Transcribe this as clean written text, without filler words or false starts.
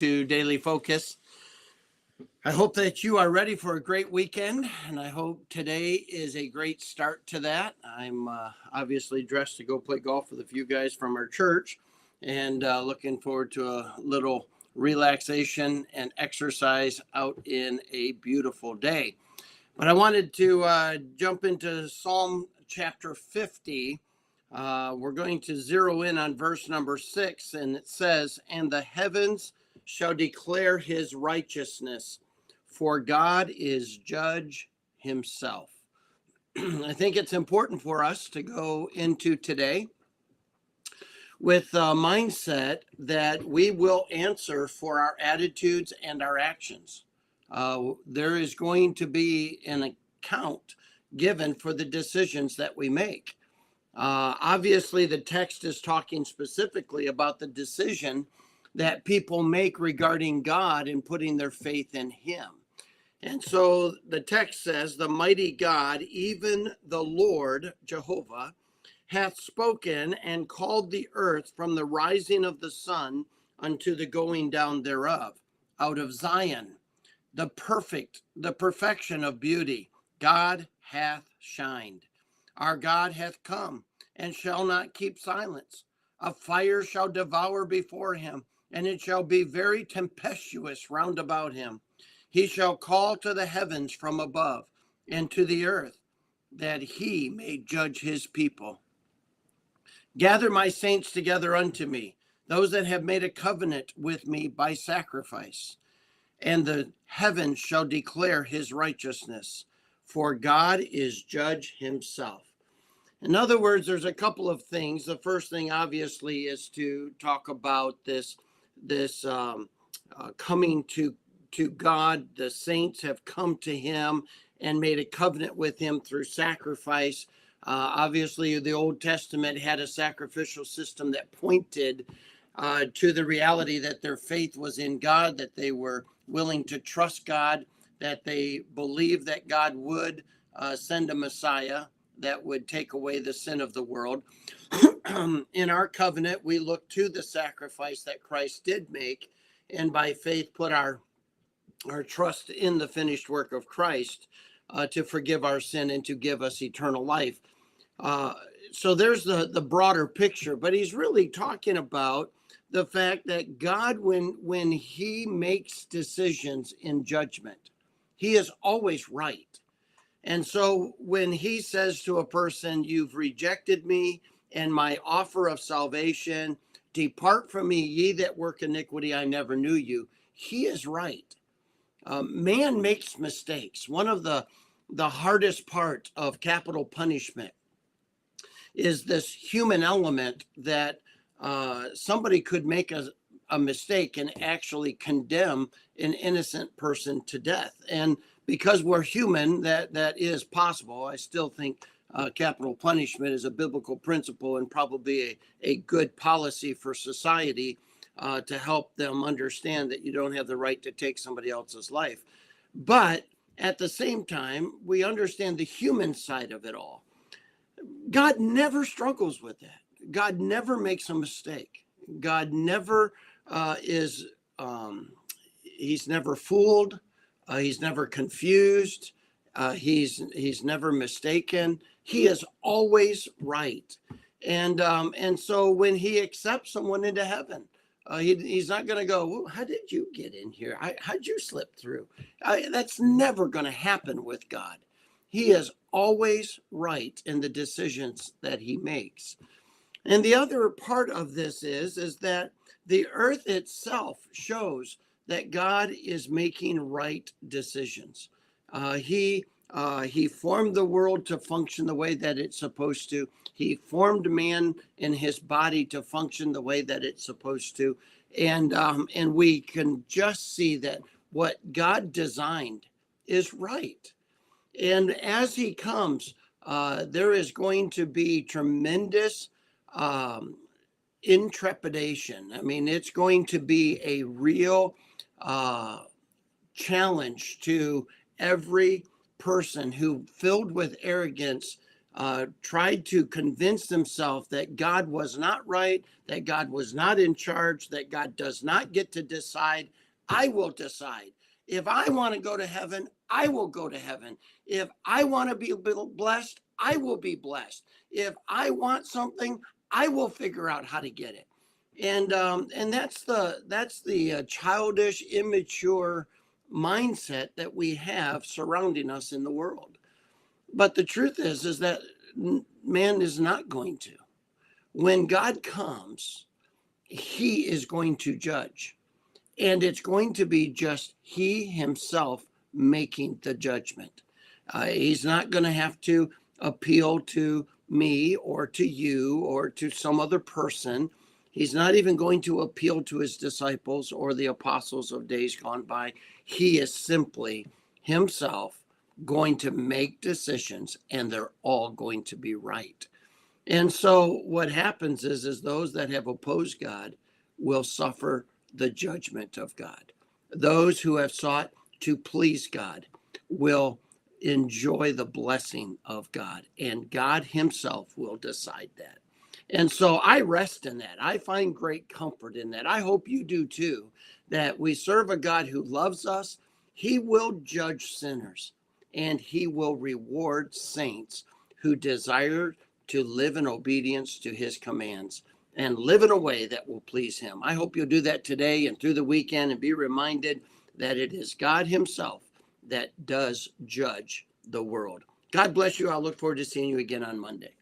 To Daily Focus. I hope that you are ready for a great weekend, and I hope today is a great start to that. I'm obviously dressed to go play golf with a few guys from our church, and looking forward to a little relaxation and exercise out in a beautiful day. But I wanted to jump into Psalm chapter 50. We're going to zero in on verse number 6, and it says, "And the heavens shall declare his righteousness, for God is judge himself." I think it's important for us to go into today with a mindset that we will answer for our attitudes and our actions. There is going to be an account given for the decisions that we make. Obviously, the text is talking specifically about the decision that people make regarding God and putting their faith in Him. And so the text says, "The mighty God, even the Lord Jehovah, hath spoken and called the earth from the rising of the sun unto the going down thereof. Out of Zion, the perfection of beauty, God hath shined. Our God hath come and shall not keep silence. A fire shall devour before him, and it shall be very tempestuous round about him. He shall call to the heavens from above, and to the earth, that he may judge his people. Gather my saints together unto me, those that have made a covenant with me by sacrifice. And the heavens shall declare his righteousness, for God is judge himself." In other words, there's a couple of things. The first thing, obviously, is to talk about this coming to God. The saints have come to him and made a covenant with him through sacrifice. Obviously, the Old Testament had a sacrificial system that pointed to the reality that their faith was in God, that they were willing to trust God, that they believed that God would send a Messiah that would take away the sin of the world. In our covenant, we look to the sacrifice that Christ did make, and by faith put our trust in the finished work of Christ to forgive our sin and to give us eternal life. Uh, so there's the broader picture, but he's really talking about the fact that God, when he makes decisions in judgment, he is always right. And so when he says to a person, "You've rejected me and my offer of salvation, depart from me, ye that work iniquity, I never knew you," he is right. Man makes mistakes. One of the hardest part of capital punishment is this human element that somebody could make a mistake and actually condemn an innocent person to death. And because we're human, that is possible. I still think capital punishment is a biblical principle and probably a good policy for society to help them understand that you don't have the right to take somebody else's life. But at the same time, we understand the human side of it all. God never struggles with that. God never makes a mistake. God never is, he's never fooled. He's never confused. He's never mistaken. He is always right. And so when he accepts someone into heaven, he's not going to go, "Well, how did you get in here? How'd you slip through?" That's never going to happen with God. He is always right in the decisions that he makes. And the other part of this is that the earth itself shows that God is making right decisions. He formed the world to function the way that it's supposed to. He formed man in his body to function the way that it's supposed to. And we can just see that what God designed is right. And as he comes, there is going to be tremendous intrepidation. I mean, it's going to be a real challenge to every person who, filled with arrogance, tried to convince themselves that God was not right, that God was not in charge, that God does not get to decide. I will decide. If I want to go to heaven, I will go to heaven. If I want to be blessed, I will be blessed. If I want something, I will figure out how to get it. And that's the childish, immature mindset that we have surrounding us in the world. But the truth is that man is not going to. When God comes, he is going to judge. And it's going to be just he himself making the judgment. He's not going to have to appeal to me or to you or to some other person. He's not even going to appeal to his disciples or the apostles of days gone by. He is simply himself going to make decisions, and they're all going to be right. And so what happens is those that have opposed God will suffer the judgment of God. Those who have sought to please God will enjoy the blessing of God, and God himself will decide that. And so I rest in that. I find great comfort in that. I hope you do too, that we serve a God who loves us. He will judge sinners, and he will reward saints who desire to live in obedience to his commands and live in a way that will please him. I hope you'll do that today and through the weekend, and be reminded that it is God himself that does judge the world. God bless you. I'll look forward to seeing you again on Monday.